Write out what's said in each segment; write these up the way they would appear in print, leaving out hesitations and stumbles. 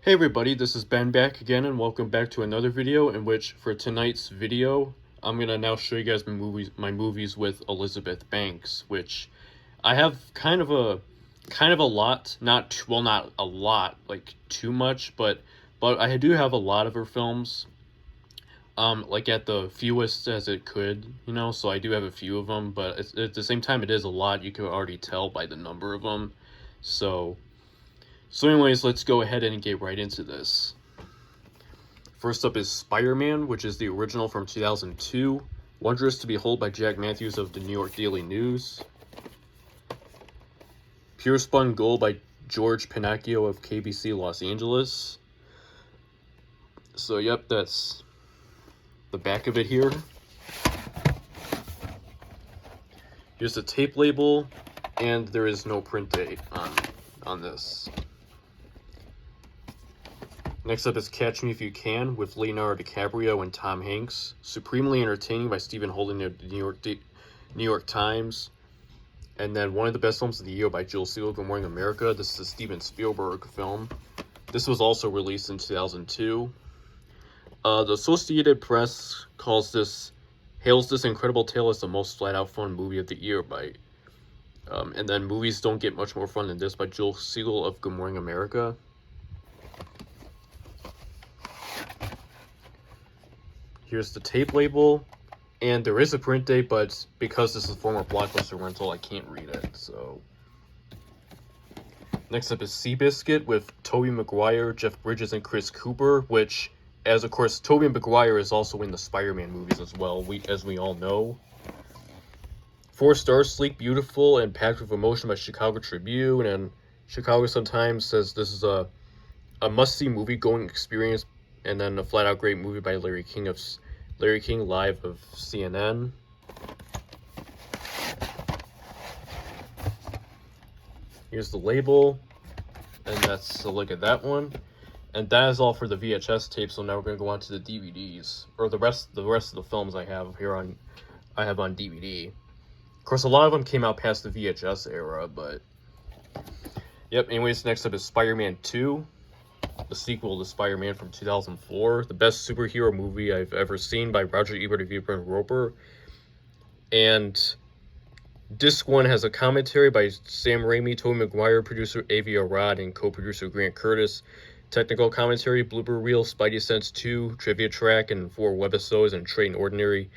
Hey everybody, this is Ben back again, and welcome back to another video in which, for tonight's video, I'm going to now show you guys my movies with Elizabeth Banks, which I have kind of a lot, not a lot, like too much, but I do have a lot of her films, like at the fewest as it could, so I do have a few of them, but at the same time it is a lot. You can already tell by the number of them, so anyways, let's go ahead and get right into this. First up is Spider-Man, which is the original from 2002. Wondrous to Behold by Jack Matthews of the New York Daily News. Pure Spun Gold by George Pinocchio of KBC Los Angeles. So, yep, that's the back of it here. Here's the tape label, and there is no print date on this. Next up is Catch Me If You Can with Leonardo DiCaprio and Tom Hanks. Supremely Entertaining by Stephen Holding of the New York Times. And then One of the Best Films of the Year by Jill Siegel, Good Morning America. This is a Steven Spielberg film. This was also released in 2002. The Associated Press hails this incredible tale as the most flat-out fun movie of the year and then Movies Don't Get Much More Fun Than This by Jill Siegel of Good Morning America. Here's the tape label, and there is a print date, but because this is a former Blockbuster rental, I can't read it, so. Next up is Seabiscuit with Tobey Maguire, Jeff Bridges, and Chris Cooper, which, as of course, Tobey Maguire is also in the Spider-Man movies as well, as we all know. 4 stars, sleek, beautiful, and packed with emotion by Chicago Tribune, and Chicago Sun-Times says this is a must-see movie-going experience, and then a flat-out great movie by Larry King Live of CNN. Here's the label, and that's a look at that one. And that is all for the VHS tape. So now we're gonna go on to the DVDs, or the rest of the films I have on DVD. Of course, a lot of them came out past the VHS era, but yep. Anyways, next up is Spider-Man 2. The sequel to Spider-Man from 2004, the best superhero movie I've ever seen by Roger Ebert of Ebert and Roper. And Disc 1 has a commentary by Sam Raimi, Tobey Maguire, producer Avi Arad, and co-producer Grant Curtis. Technical commentary, blooper reel, Spidey Sense 2, trivia track, and 4 webisodes, and Trade and Ordinary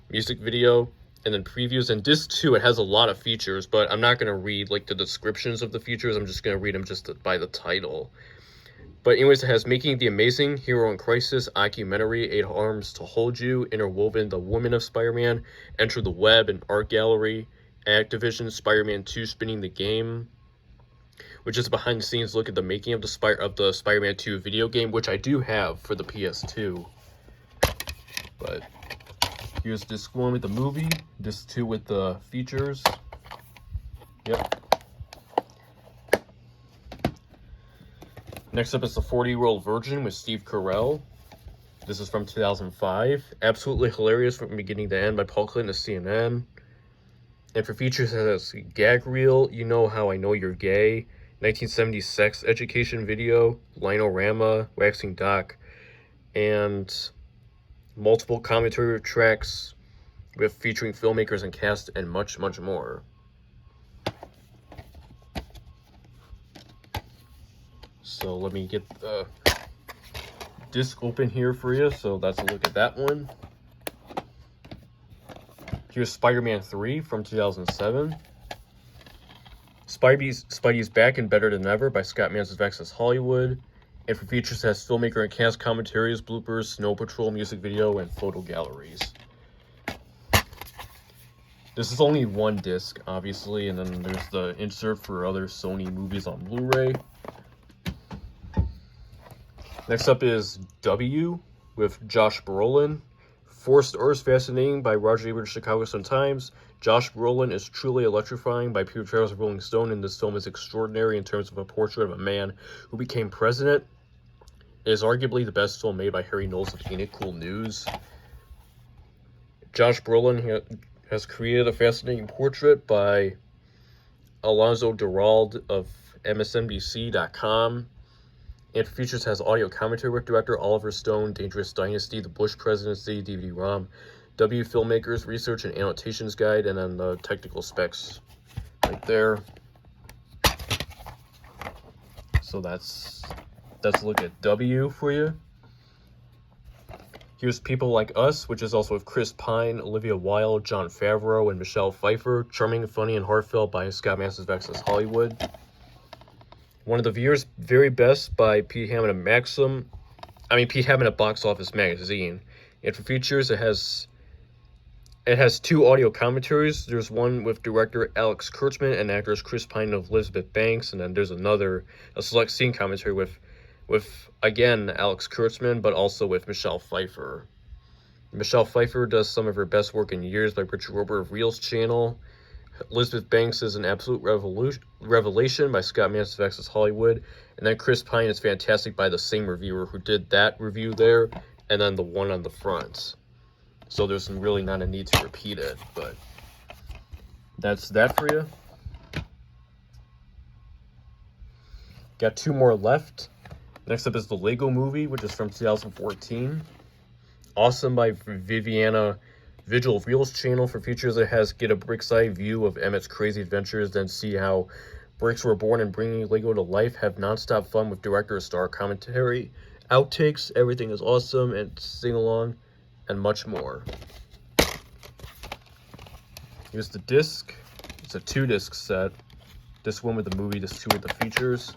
music video. And then previews. And Disc 2, it has a lot of features, but I'm not going to read like the descriptions of the features. I'm just going to read them just by the title. But anyways, it has Making the Amazing, Hero in Crisis, Documentary, 8 Arms to Hold You, Interwoven, The Woman of Spider-Man, Enter the Web, and Art Gallery, Activision, Spider-Man 2, Spinning the Game, which is a behind-the-scenes look at the making of the Spider-Man 2 video game, which I do have for the PS2. But here's Disc 1 with the movie, Disc 2 with the features. Yep. Next up is The 40-Year-Old Virgin with Steve Carell. This is from 2005. Absolutely hilarious from beginning to end by Paul Clinton of CNN. And for features, it has Gag Reel, You Know How I Know You're Gay, 1970s Sex Education Video, Linorama, Waxing Doc, and multiple commentary tracks with featuring filmmakers and cast, and much, much more. So let me get the disc open here for you. So that's a look at that one. Here's Spider-Man 3 from 2007. Spidey's Back and Better Than Ever by Scott Mans of Access Hollywood. And for features, it has filmmaker and cast commentaries, bloopers, Snow Patrol music video, and photo galleries. This is only one disc, obviously, and then there's the insert for other Sony movies on Blu-ray. Next up is W with Josh Brolin. 4 stars, Fascinating by Roger Ebert, Chicago Sun-Times. Josh Brolin is truly electrifying by Peter Travers of Rolling Stone, and this film is extraordinary in terms of a portrait of a man who became president. It is arguably the best film made by Harry Knowles of Ain't It Cool News. Josh Brolin has created a fascinating portrait by Alonzo Durald of MSNBC.com. And for features, it has audio commentary with director Oliver Stone, Dangerous Dynasty, The Bush Presidency, DVD-ROM, W Filmmakers Research and Annotations Guide, and then the technical specs right there. So that's a look at W for you. Here's People Like Us, which is also with Chris Pine, Olivia Wilde, Jon Favreau, and Michelle Pfeiffer. Charming, funny, and heartfelt by Scott Masters of Access Hollywood. One of the Viewers' Very Best by Pete Hammond at Box Office Magazine. And for features, it has 2 audio commentaries. There's one with director Alex Kurtzman and actors Chris Pine and Elizabeth Banks, and then there's a select scene commentary with again Alex Kurtzman, but also with Michelle Pfeiffer. Michelle Pfeiffer does some of her best work in years by Richard Rober of Reel's channel. Elizabeth Banks is an absolute revelation by Scott Masters of Access Hollywood. And then Chris Pine is fantastic by the same reviewer who did that review there, and then the one on the front. So there's really not a need to repeat it, but that's that for you. Got 2 more left. Next up is the Lego Movie, which is from 2014. Awesome by Viviana Vigil of Reel's channel. For features, it has get a brick's eye view of Emmett's crazy adventures, then see how bricks were born and bringing Lego to life. Have nonstop fun with director star commentary, outtakes, everything is awesome, and sing along, and much more. Here's the disc. It's a 2-disc set. Disc 1 with the movie, disc 2 with the features.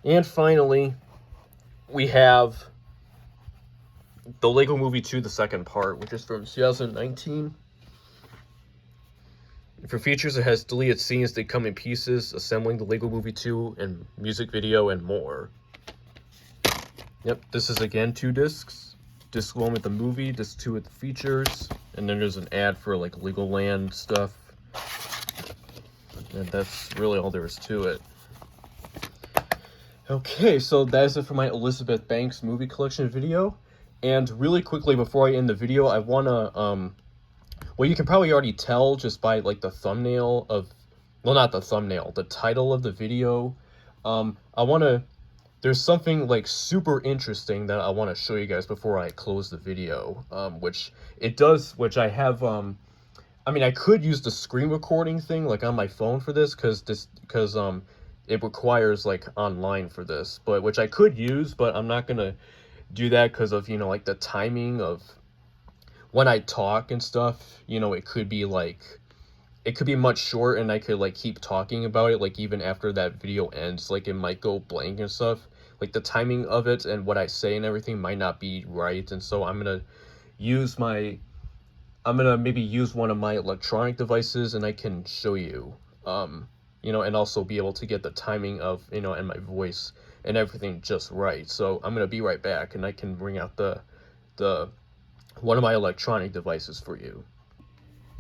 And finally, we have the Lego Movie 2, the second part, which is from 2019. For features, it has deleted scenes that come in pieces, assembling the Lego Movie 2, and music video, and more. Yep, this is again 2 discs. Disc 1 with the movie, disc 2 with the features, and then there's an ad for like Legoland stuff. And that's really all there is to it. Okay, so that is it for my Elizabeth Banks movie collection video. And really quickly before I end the video, I want to, well, you can probably already tell just by like the thumbnail of, well, not the thumbnail, the title of the video. There's something like super interesting that I want to show you guys before I close the video, which I have, I could use the screen recording thing like on my phone for this, because it requires like online for this, but which I could use, but I'm not gonna do that because of, like the timing of when I talk and stuff. It could be much short, and I could like keep talking about it like even after that video ends, like it might go blank and stuff, like the timing of it and what I say and everything might not be right. And so I'm gonna maybe use one of my electronic devices, and I can show you and also be able to get the timing of, and my voice and everything just right. So I'm going to be right back, and I can bring out the one of my electronic devices for you.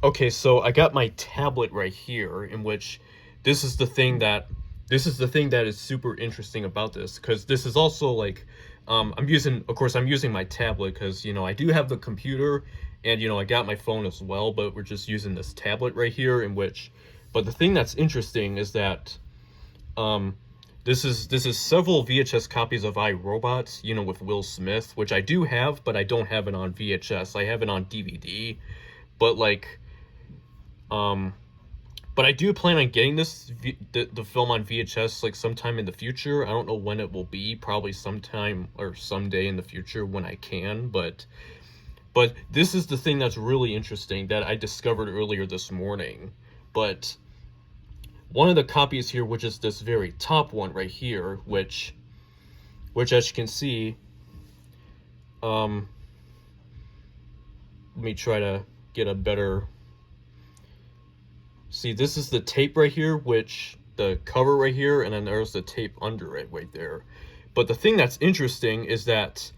Okay, so I got my tablet right here, in which this is the thing that is super interesting about this, because this is also like, I'm using my tablet because, I do have the computer, and, I got my phone as well, but we're just using this tablet right here, but the thing that's interesting is that this is several VHS copies of I, Robot, with Will Smith, which I do have, but I don't have it on VHS. I have it on DVD, but but I do plan on getting the film on VHS like sometime in the future. I don't know when it will be, probably sometime or someday in the future when I can, but this is the thing that's really interesting that I discovered earlier this morning. But one of the copies here, which is this very top one right here, which as you can see, let me try to get a better, see, this is the tape right here, which the cover right here, and then there's the tape under it right there. But the thing that's interesting is that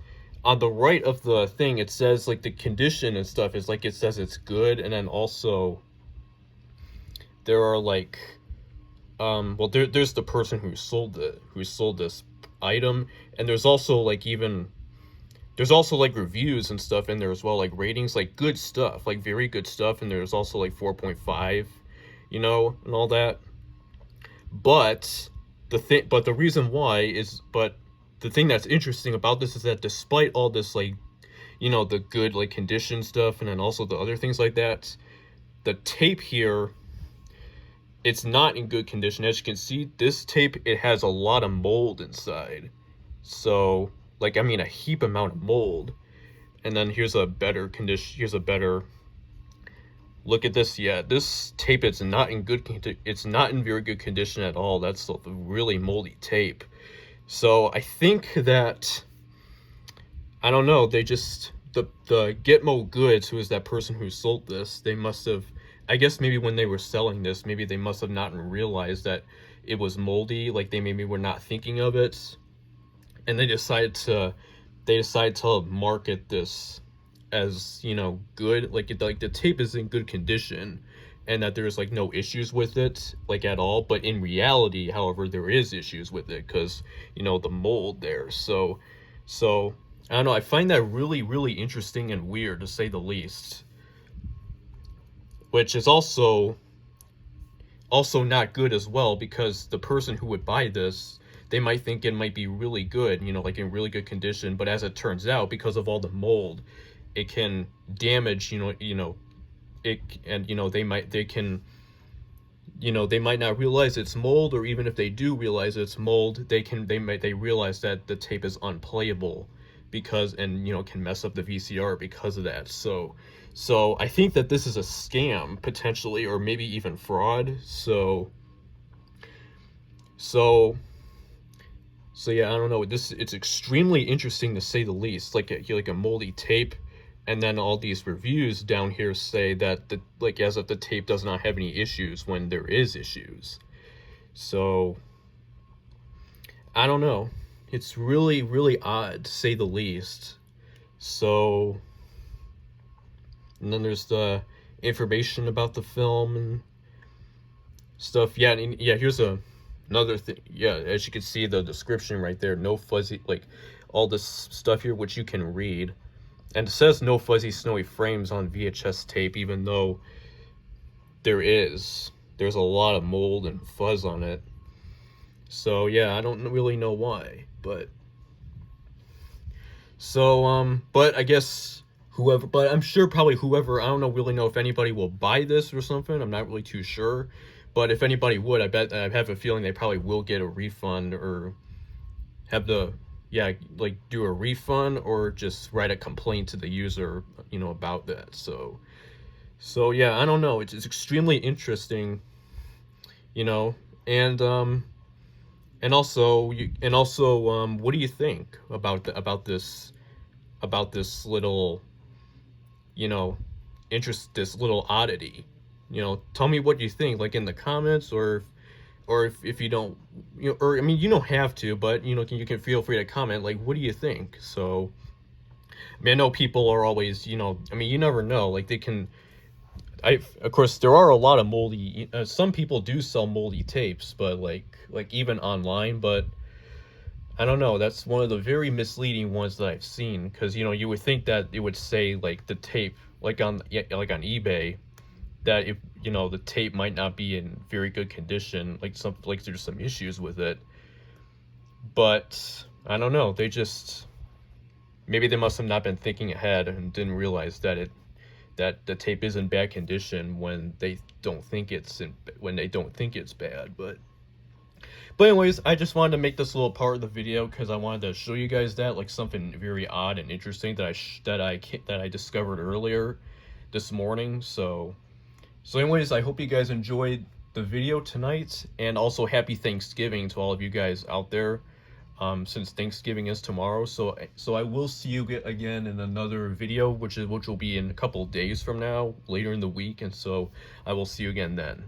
on the right of the thing, it says like the condition and stuff is like, it says it's good, and then also there are like, well, there's the person who sold this item, and there's also like reviews and stuff in there as well, like ratings, like good stuff, like very good stuff, and there's also like 4.5, and all that. But the reason why is, but the thing that's interesting about this is that despite all this, like, you know, the good, like, condition stuff, and then also the other things like that, the tape here, it's not in good condition. As you can see, this tape, it has a lot of mold inside. So, like, I mean, a heap amount of mold. And then here's a better condition. Here's a better look at this. Yeah, this tape, it's not in it's not in very good condition at all. That's a really moldy tape. So I think that, I don't know, they just, the Gitmo Goods, who is that person who sold this, they must have, I guess maybe when they were selling this, maybe they must have not realized that it was moldy, like they maybe were not thinking of it, and they decided to market this as, you know, good, like the tape is in good condition, and that there's like no issues with it, like, at all. But in reality, however, there is issues with it, because, you know, the mold there. So I don't know, I find that really, really interesting and weird, to say the least. Which is also not good as well, because the person who would buy this, they might think it might be really good, you know, like in really good condition, but as it turns out, because of all the mold, it can damage, you know, it, and, you know, they might not realize it's mold, or even if they do realize it's mold, they realize that the tape is unplayable, because, and, you know, can mess up the VCR because of that. So I think that this is a scam, potentially, or maybe even fraud. So yeah, I don't know. It's extremely interesting, to say the least. Like a moldy tape, and then all these reviews down here say that as if the tape does not have any issues, when there is issues. So I don't know. It's really, really odd, to say the least. So, and then there's the information about the film and stuff. Yeah, and yeah, here's another thing. Yeah, as you can see, the description right there, no fuzzy, like, all this stuff here, which you can read. And it says no fuzzy snowy frames on VHS tape, even though there's a lot of mold and fuzz on it. So yeah, I don't really know why, but but I guess but I'm sure probably whoever, I don't really know if anybody will buy this or something. I'm not really too sure, but if anybody would, I have a feeling they probably will get a refund, or have like do a refund, or just write a complaint to the user, you know, about that. So yeah, I don't know. It's extremely interesting, you know, and also, what do you think about this little, you know, this little oddity? You know, tell me what you think, like, in the comments, or if you don't, you know, or, I mean, you don't have to, but, you know, you can feel free to comment, like, what do you think? So, I mean, I know people are always, you know, I mean, you never know, like, they can, of course, there are a lot of moldy, some people do sell moldy tapes, but like even online, but I don't know, that's one of the very misleading ones that I've seen, because, you know, you would think that it would say, like, the tape, like on eBay, that, if, you know, the tape might not be in very good condition, like there's some issues with it, but I don't know, maybe they must have not been thinking ahead and didn't realize that the tape is in bad condition when they don't think it's bad. But anyways, I just wanted to make this little part of the video, because I wanted to show you guys that, like, something very odd and interesting that I discovered earlier this morning. So anyways, I hope you guys enjoyed the video tonight, and also happy Thanksgiving to all of you guys out there, since Thanksgiving is tomorrow. So I will see you again in another video, which will be in a couple of days from now, later in the week, and so I will see you again then.